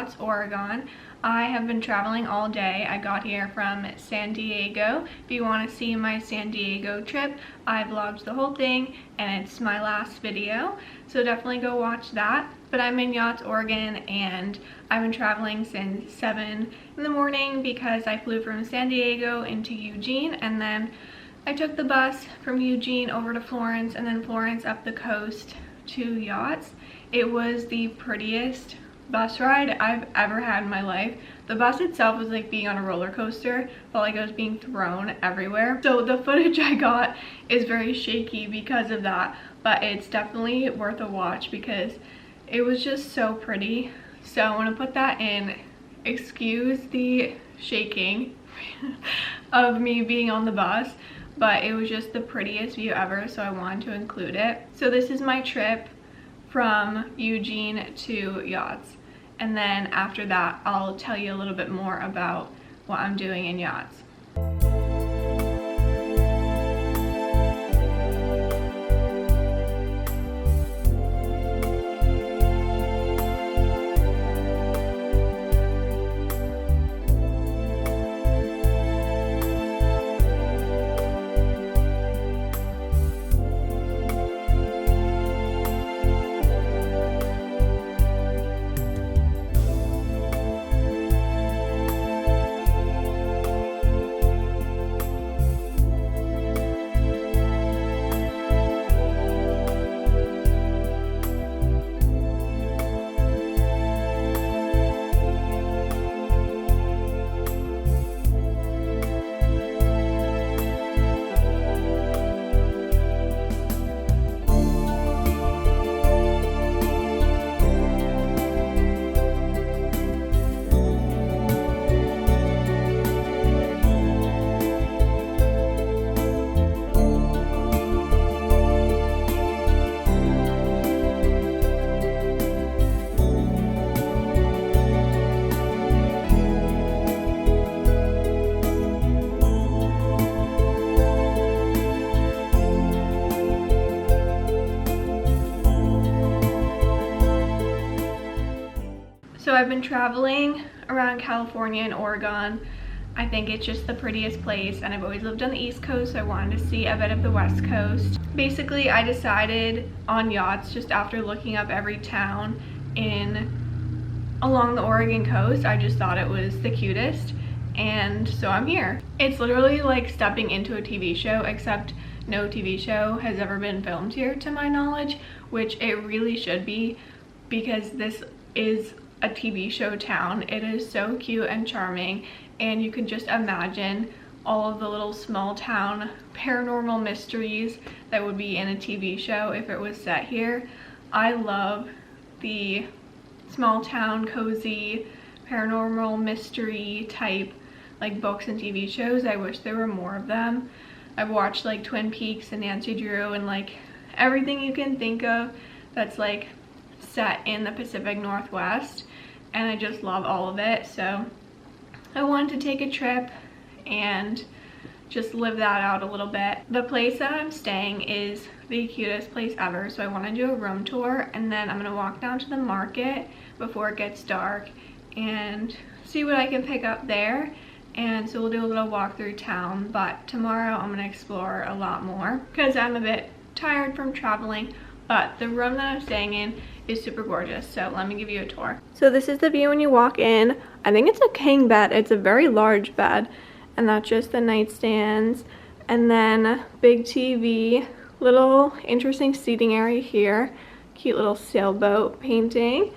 Yachts, Oregon. I have been traveling all day. I got here from San Diego. If you want to see my San Diego trip, I vlogged the whole thing and it's my last video, so definitely go watch that. But I'm in Yachts, Oregon, and I've been traveling since 7 in the morning because I flew from San Diego into Eugene, and then I took the bus from Eugene over to Florence, and then Florence up the coast to Yachts. It was the prettiest bus ride I've ever had in my life. The bus itself was like being on a roller coaster. Felt like I was being thrown everywhere. So the footage I got is very shaky because of that, but it's definitely worth a watch because it was just so pretty. So I want to put that in. Excuse the shaking of me being on the bus, but it was just the prettiest view ever, so I wanted to include it. So this is my trip from Eugene to Yachts, and then after that I'll tell you a little bit more about what I'm doing in Yachts. So I've been traveling around California and Oregon. I think it's just the prettiest place, and I've always lived on the East Coast, so I wanted to see a bit of the West Coast. Basically, I decided on Yachts just after looking up every town along the Oregon coast. I just thought it was the cutest, and so I'm here. It's literally like stepping into a TV show, except no TV show has ever been filmed here to my knowledge, which it really should be, because this is a TV show town. It is so cute and charming, and you can just imagine all of the little small town paranormal mysteries that would be in a TV show if it was set here. I love the small town cozy paranormal mystery type like books and TV shows. I wish there were more of them. I've watched like Twin Peaks and Nancy Drew and like everything you can think of that's like set in the Pacific Northwest, and I just love all of it. So I wanted to take a trip and just live that out a little bit. The place that I'm staying is the cutest place ever, so I want to do a room tour, and then I'm going to walk down to the market before it gets dark and see what I can pick up there. And so we'll do a little walk through town, but tomorrow I'm going to explore a lot more because I'm a bit tired from traveling. But the room that I'm staying in is super gorgeous, so let me give you a tour. So this is the view when you walk in. I think it's a king bed. It's a very large bed, and that's just the nightstands, and then big TV, little interesting seating area here, cute little sailboat painting,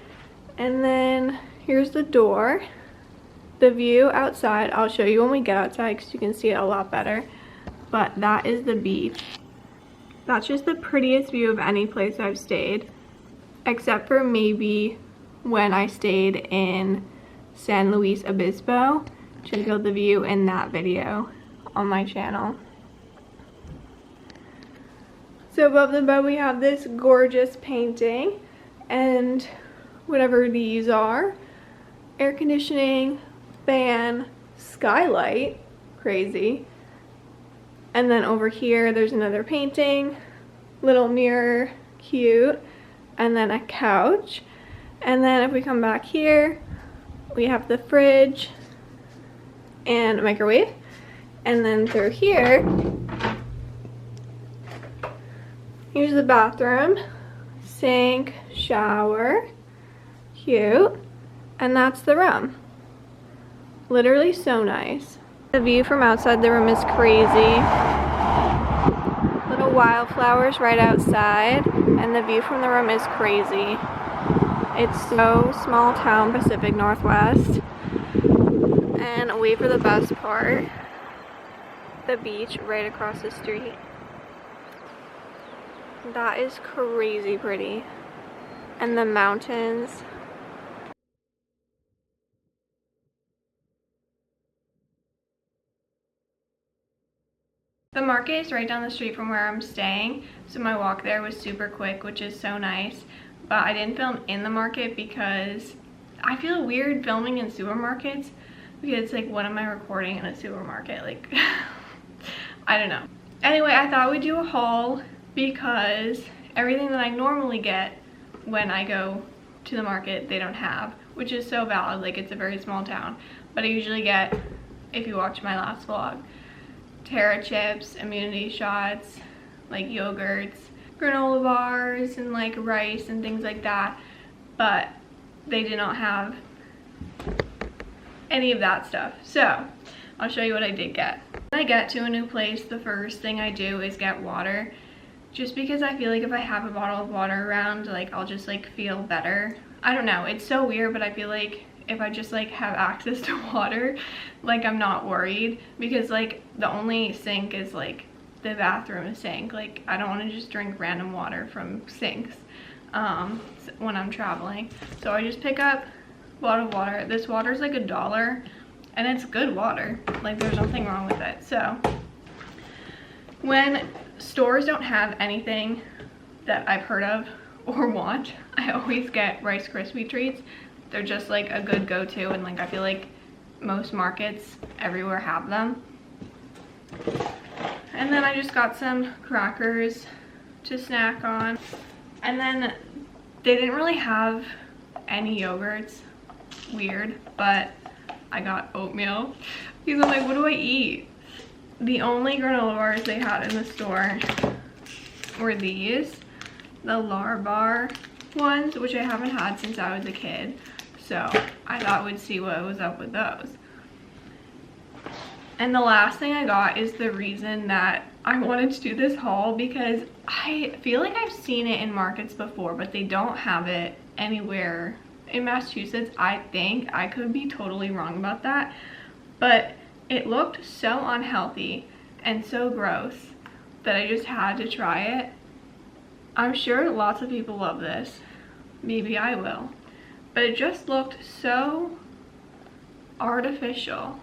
and then here's the door. The view outside, I'll show you when we get outside because you can see it a lot better, but that is the beach. That's just the prettiest view of any place I've stayed, except for maybe when I stayed in San Luis Obispo. Check out the view in that video on my channel. So above the bed we have this gorgeous painting and whatever these are. Air conditioning, fan, skylight, crazy. And then over here there's another painting, little mirror, cute, and then a couch. And then if we come back here, we have the fridge and a microwave. And then through here, here's the bathroom, sink, shower, cute. And that's the room. Literally so nice. The view from outside the room is crazy. Little wildflowers right outside, and the view from the room is crazy. It's so small town, Pacific Northwest. And wait for the best part. The beach right across the street. That is crazy pretty. And the mountains. The market is right down the street from where I'm staying, so my walk there was super quick, which is so nice. But I didn't film in the market because I feel weird filming in supermarkets, because it's like, what am I recording in a supermarket? Like, I don't know. Anyway, I thought we'd do a haul because everything that I normally get when I go to the market, they don't have, which is so valid. Like, it's a very small town. But I usually get, if you watch my last vlog, Terra chips, immunity shots, like yogurts, granola bars, and like rice and things like that. But they did not have any of that stuff. So I'll show you what I did get. When I get to a new place, the first thing I do is get water, just because I feel like if I have a bottle of water around, like, I'll just like feel better. I don't know, it's so weird, but I feel like if I just like have access to water, like, I'm not worried, because like the only sink is like the bathroom sink. Like, I don't want to just drink random water from sinks when I'm traveling. So I just pick up a bottle of water. This water is like $1 and it's good water. Like, there's nothing wrong with it. So when stores don't have anything that I've heard of or want, I always get Rice Krispie treats. They're just like a good go-to, and like I feel like most markets everywhere have them. And then I just got some crackers to snack on. And then they didn't really have any yogurts, weird, but I got oatmeal because I'm like, what do I eat? The only granola bars they had in the store were these, the Larbar ones, which I haven't had since I was a kid. So I thought we'd see what was up with those. And the last thing I got is the reason that I wanted to do this haul, because I feel like I've seen it in markets before, but they don't have it anywhere in Massachusetts, I think. I could be totally wrong about that, but it looked so unhealthy and so gross that I just had to try it. I'm sure lots of people love this. Maybe I will. But it just looked so artificial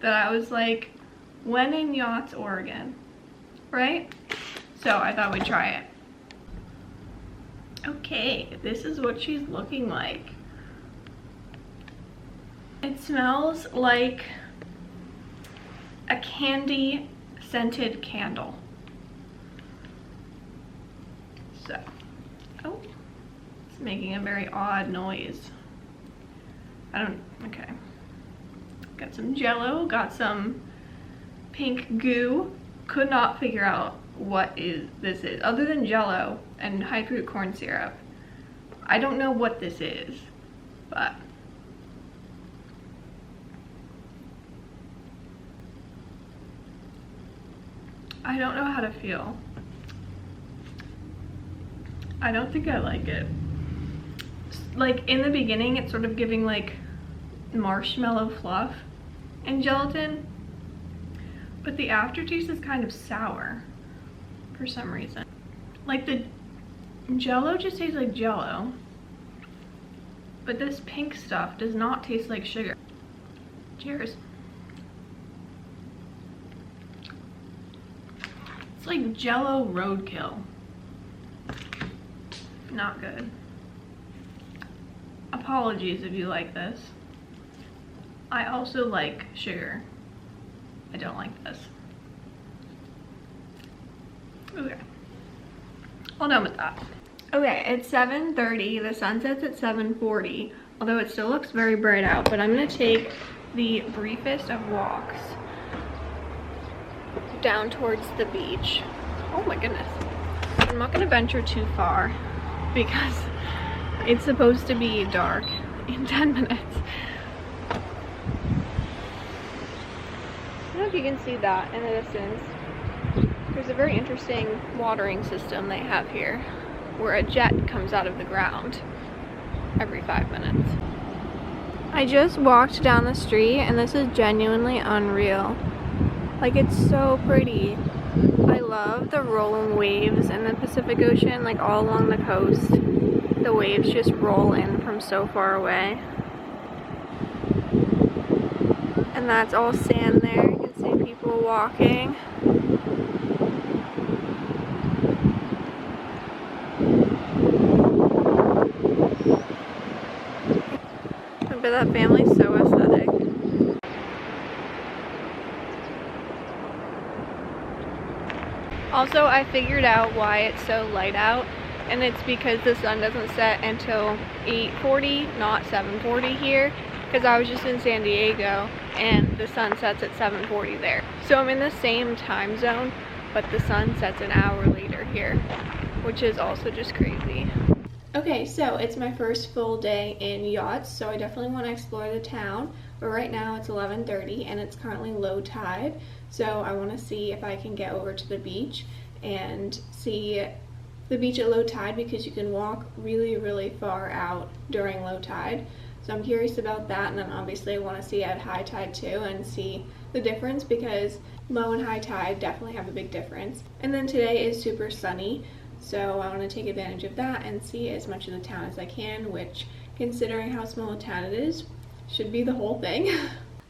that I was like, when in Yachts, Oregon, right? So I thought we'd try it. Okay, this is what she's looking like. It smells like a candy scented candle. So, oh, it's making a very odd noise. Okay. Got some Jello, got some pink goo. Could not figure out what this is, other than Jello and high fruit corn syrup. I don't know what this is, but I don't know how to feel. I don't think I like it. Like, in the beginning, it's sort of giving like marshmallow fluff and gelatin, but the aftertaste is kind of sour for some reason. Like, the Jello just tastes like Jello, but this pink stuff does not taste like sugar. Cheers. It's like Jello roadkill. Not good. Apologies if you like this. I also like sugar. I don't like this. Okay. All done with that. Okay, it's 7:30. The sun sets at 7:40. although it still looks very bright out, but I'm gonna take the briefest of walks down towards the beach. Oh my goodness. I'm not gonna venture too far because it's supposed to be dark in 10 minutes. I don't know if you can see that in the distance. There's a very interesting watering system they have here where a jet comes out of the ground every 5 minutes. I just walked down the street and this is genuinely unreal. Like, it's so pretty. I love the rolling waves in the Pacific Ocean, like all along the coast. The waves just roll in from so far away. And that's all sand there. You can see people walking. But that family's so aesthetic. Also, I figured out why it's so light out, and it's because the sun doesn't set until 8:40, not 7:40 here, because I was just in San Diego and the sun sets at 7:40 there. So I'm in the same time zone, but the sun sets an hour later here, which is also just crazy. Okay, so it's my first full day in yachts, so I definitely want to explore the town, but right now it's 11:30 and it's currently low tide, so I want to see if I can get over to the beach and see the beach at low tide because you can walk really far out during low tide. So I'm curious about that, and then obviously I want to see at high tide too and see the difference because low and high tide definitely have a big difference. And then today is super sunny, so I want to take advantage of that and see as much of the town as I can, which, considering how small a town it is, should be the whole thing.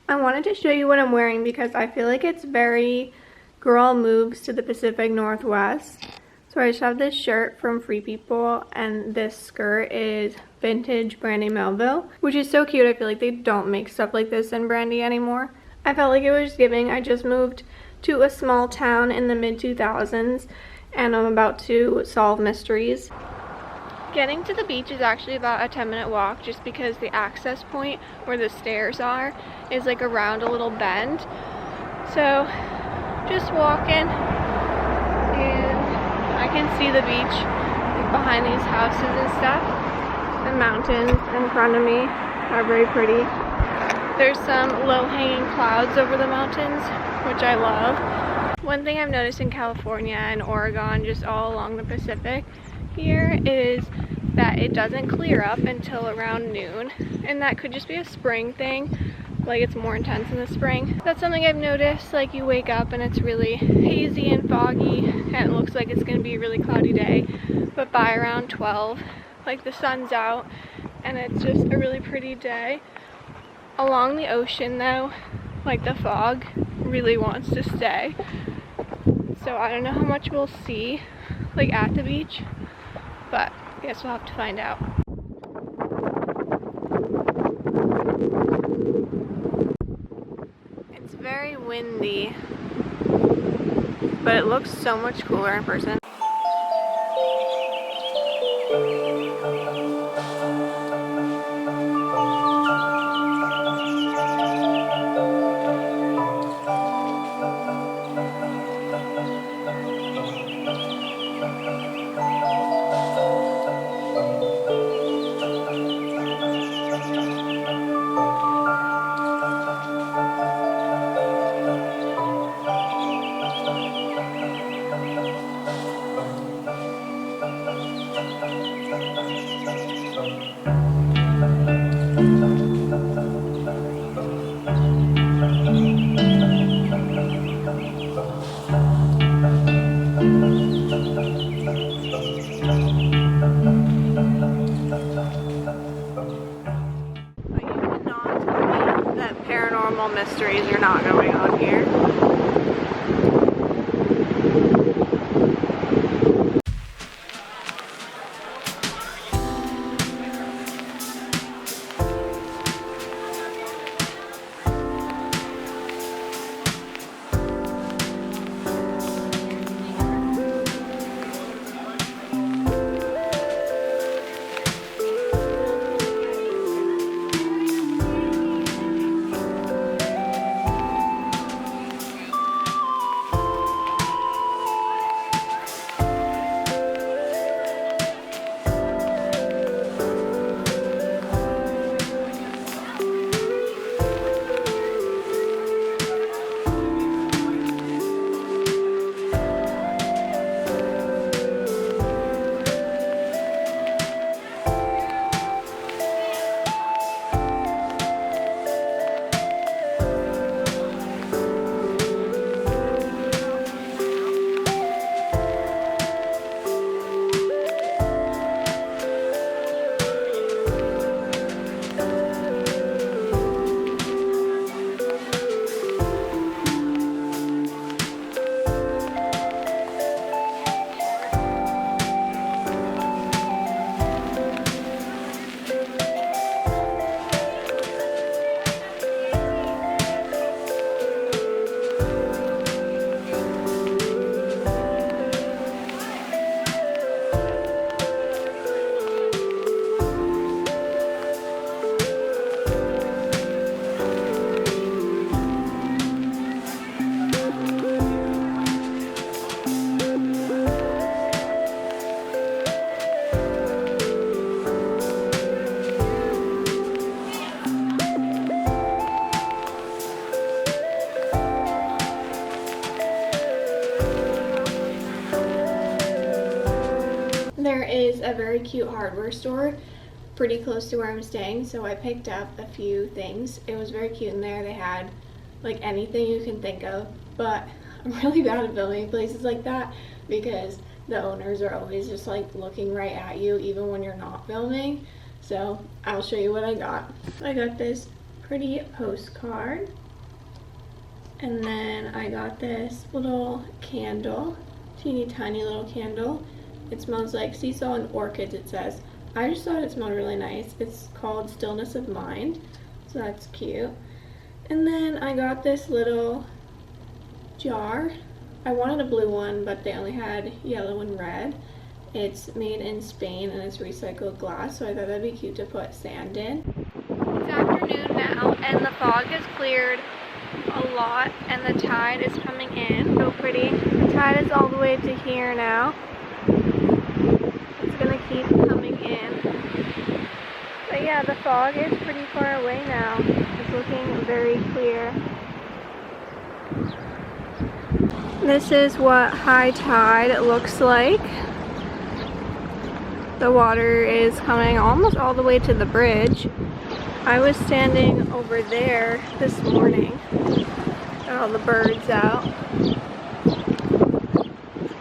I wanted to show you what I'm wearing because I feel like it's very girl moves to the Pacific Northwest. So I just have this shirt from Free People, and this skirt is vintage Brandy Melville, which is so cute. I feel like they don't make stuff like this in Brandy anymore. I felt like it was giving. I just moved to a small town in the mid-2000s, and I'm about to solve mysteries. Getting to the beach is actually about a 10-minute walk just because the access point where the stairs are is like around a little bend. So just walking, and I can see the beach like behind these houses and stuff. The mountains in front of me are very pretty. There's some low-hanging clouds over the mountains, which I love. One thing I've noticed in California and Oregon, just all along the Pacific here, is that it doesn't clear up until around noon, and that could just be a spring thing, like it's more intense in the spring. That's something I've noticed, like you wake up and it's really hazy and foggy and it looks like it's going to be a really cloudy day, but by around 12, like the sun's out and it's just a really pretty day. Along the ocean though, like the fog really wants to stay, so I don't know how much we'll see like at the beach, but I guess we'll have to find out. It's very windy, but it looks so much cooler in person. Paranormal mysteries are not going on here. is a very cute hardware store pretty close to where I'm staying, so I picked up a few things. It was very cute in there. They had like anything you can think of, but I'm really bad at filming places like that because the owners are always just like looking right at you even when you're not filming. So I'll show you what I got. I got this pretty postcard, and then I got this little candle, teeny tiny little candle. It smells like sea salt and orchids, it says. I just thought it smelled really nice. It's called Stillness of Mind, so that's cute. And then I got this little jar. I wanted a blue one, but they only had yellow and red. It's made in Spain and it's recycled glass, so I thought that'd be cute to put sand in. It's afternoon now, and the fog has cleared a lot, and the tide is coming in. So pretty. The tide is all the way to here now. It's gonna keep coming in. But yeah, the fog is pretty far away now. It's looking very clear. This is what high tide looks like. The water is coming almost all the way to the bridge. I was standing over there this morning. Got all the birds out.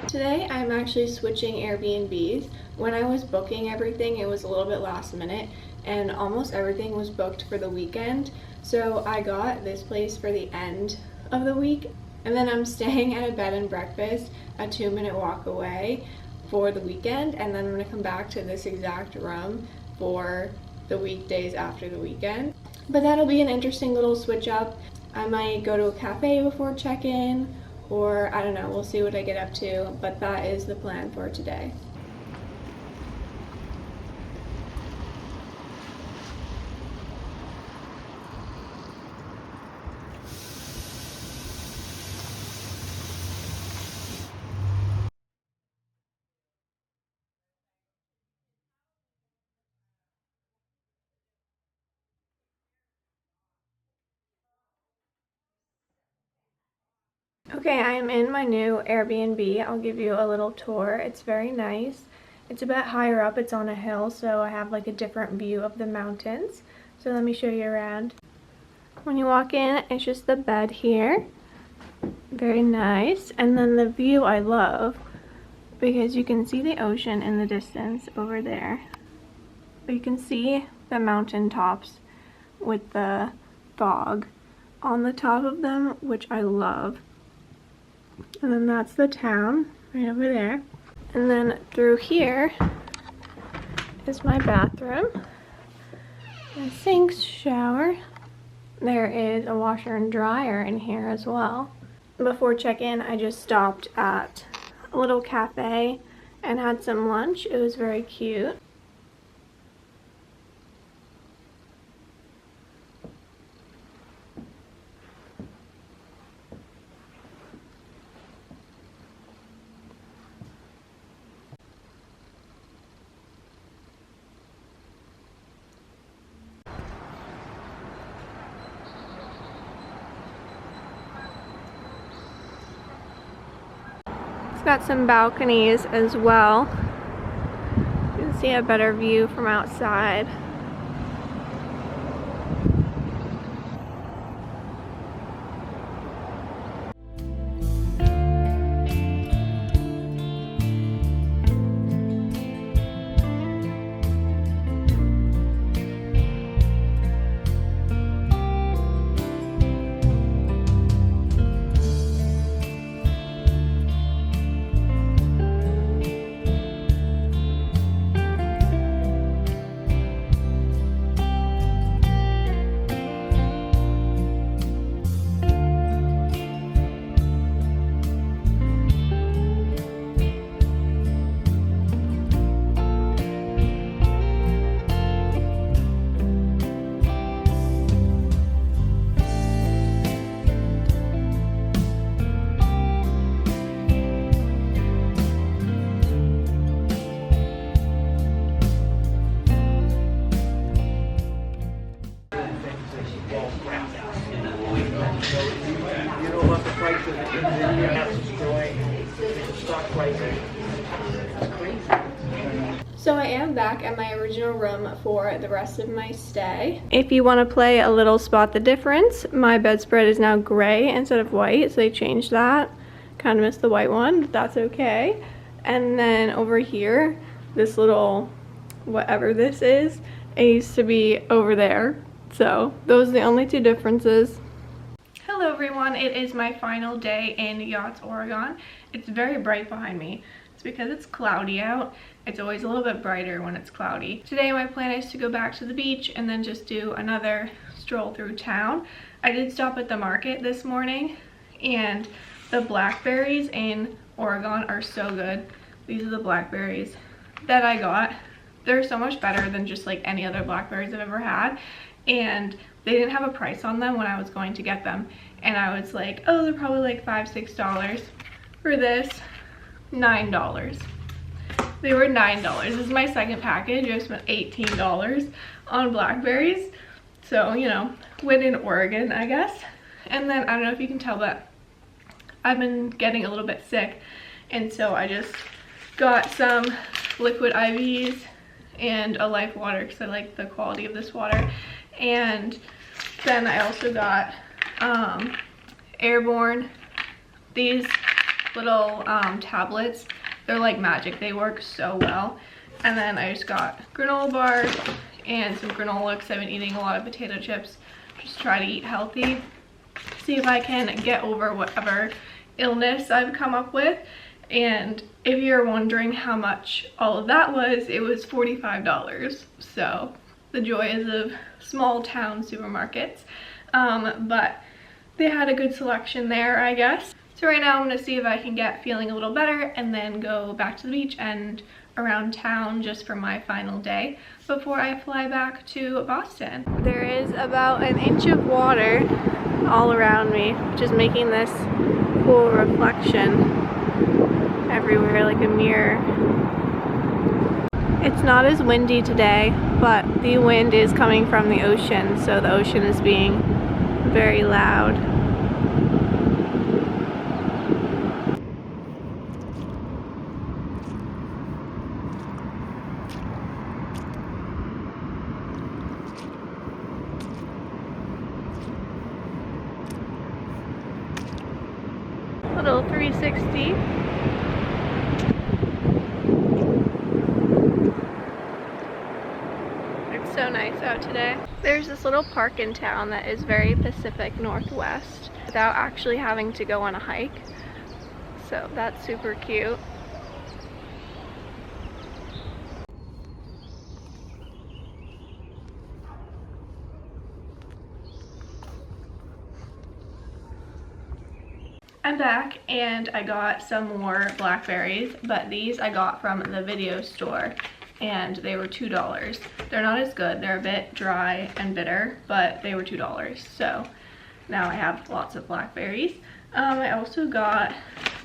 Today I'm actually switching Airbnbs. When I was booking everything, it was a little bit last minute and almost everything was booked for the weekend. So I got this place for the end of the week, and then I'm staying at a bed and breakfast a 2-minute walk away for the weekend, and then I'm gonna come back to this exact room for the weekdays after the weekend. But that'll be an interesting little switch up. I might go to a cafe before check-in, or I don't know, we'll see what I get up to, but that is the plan for today. Okay, I am in my new Airbnb. I'll give you a little tour. It's very nice. It's a bit higher up. It's on a hill, so I have like a different view of the mountains. So let me show you around. When you walk in, it's just the bed here. Very nice. And then the view I love because you can see the ocean in the distance over there. But you can see the mountain tops with the fog on the top of them, which I love. And then that's the town right over there. And then through here is my bathroom. A sink, shower. There is a washer and dryer in here as well. Before check-in, I just stopped at a little cafe and had some lunch. It was very cute. It's got some balconies as well. You can see a better view from outside. You don't want the price of the stock prices. So I am back at my original room for the rest of my stay. If you want to play a little spot the difference, my bedspread is now gray instead of white, so they changed that. Kind of missed the white one, but that's okay. And then over here, this little whatever this is, it used to be over there. So those are the only two differences. Hello everyone, it is my final day in Yachts, Oregon. It's very bright behind me. It's because it's cloudy out. It's always a little bit brighter when it's cloudy. Today my plan is to go back to the beach and then just do another stroll through town. I did stop at the market this morning, and the blackberries in Oregon are so good. These are the blackberries that I got. They're so much better than just like any other blackberries I've ever had, and they didn't have a price on them when I was going to get them, and I was like, oh, they're probably like $5–6. For this, $9. They were $9. This is my second package. I spent $18 on blackberries, so you know, win in Oregon, I guess. And then I don't know if you can tell, but I've been getting a little bit sick, and so I just got some liquid IVs and a Life water because I like the quality of this water. And then I also got Airborne, these little tablets. They're like magic, they work so well. And then I just got granola bars and some granola because I've been eating a lot of potato chips. Just try to eat healthy, see if I can get over whatever illness I've come up with. And if you're wondering how much all of that was, it was $45. So the joys of small town supermarkets. But they had a good selection there, I guess. So right now I'm gonna see if I can get feeling a little better and then go back to the beach and around town just for my final day before I fly back to Boston. There is about an inch of water all around me, which is making this cool reflection everywhere like a mirror. It's not as windy today, but the wind is coming from the ocean, so the ocean is being very loud. Little 360. It's so nice out today. There's this little park in town that is very Pacific Northwest without actually having to go on a hike. So that's super cute. I'm back and I got some more blackberries, but these I got from the video store and they were $2. They're not as good, they're a bit dry and bitter, but they were $2. So now I have lots of blackberries. I also got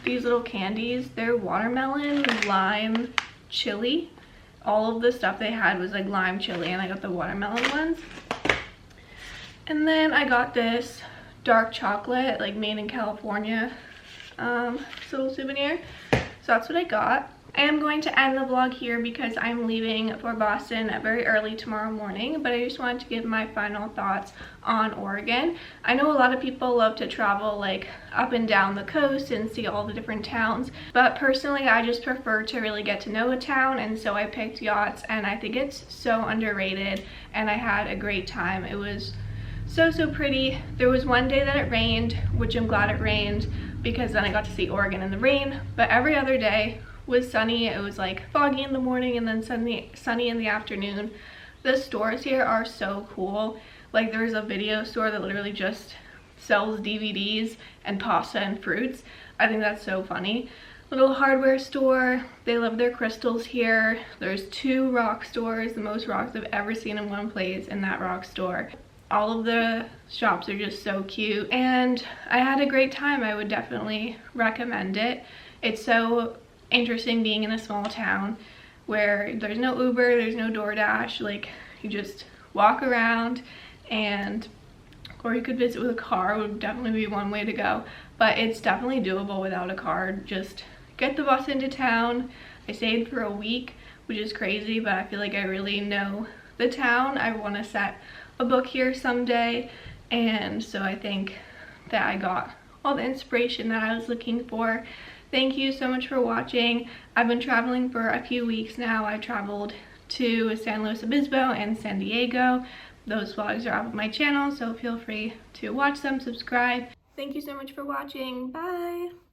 these little candies. They're watermelon, lime, chili. All of the stuff they had was like lime chili, and I got the watermelon ones. And then I got this dark chocolate, like made in California, little souvenir. So that's what I got. I am going to end the vlog here because I'm leaving for Boston very early tomorrow morning, but I just wanted to give my final thoughts on Oregon. I know a lot of people love to travel like up and down the coast and see all the different towns, but personally I just prefer to really get to know a town, and so I picked Yachts, and I think it's so underrated, and I had a great time. It was so pretty. There was one day that it rained, which I'm glad it rained because then I got to see Oregon in the rain, but every other day was sunny. It was like foggy in the morning and then sunny in the afternoon. The stores here are so cool. Like there's a video store that literally just sells DVDs and pasta and fruits. I think that's so funny. Little hardware store. They love their crystals here. There's 2 rock stores, the most rocks I've ever seen in one place in that rock store. All of the shops are just so cute, and I had a great time. I would definitely recommend it. It's so interesting being in a small town where there's no Uber, there's no DoorDash. Like you just walk around, and or you could visit with a car, would definitely be one way to go, but it's definitely doable without a car. Just get the bus into town. I stayed for a week, which is crazy, but I feel like I really know the town. I want to set a book here someday, and so I think that I got all the inspiration that I was looking for. Thank you so much for watching. I've been traveling for a few weeks now. I traveled to San Luis Obispo and San Diego. Those vlogs are up on my channel, so feel free to watch them, subscribe. Thank you so much for watching. Bye!